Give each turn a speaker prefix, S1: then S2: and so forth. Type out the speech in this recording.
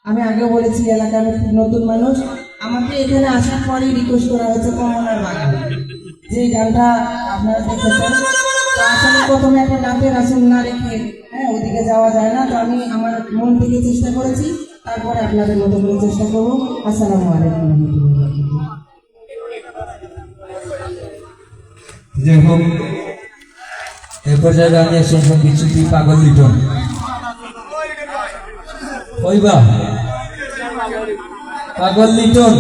S1: আমি আগে বলেছি এলাকার নতুন মানুষ আমাকে এখানে আসার পরে রিকোয়েস্ট করা হয়েছে কমলার বাগান যে গানটা আপনারা দেখেছেন। তো আসলে প্রথমে একটা নাচের আসন না রেখে ওদিকে যাওয়া যায় না, তো আমি আমার মন থেকে চেষ্টা করেছি, তারপরে আপনাদের মতো করে চেষ্টা করবো। আসসালামু আলাইকুম।
S2: যাই হোক, এ পর্যায়ে গানে শুনবো কিছু পাগল লিটন কইবা পাগল লিটন।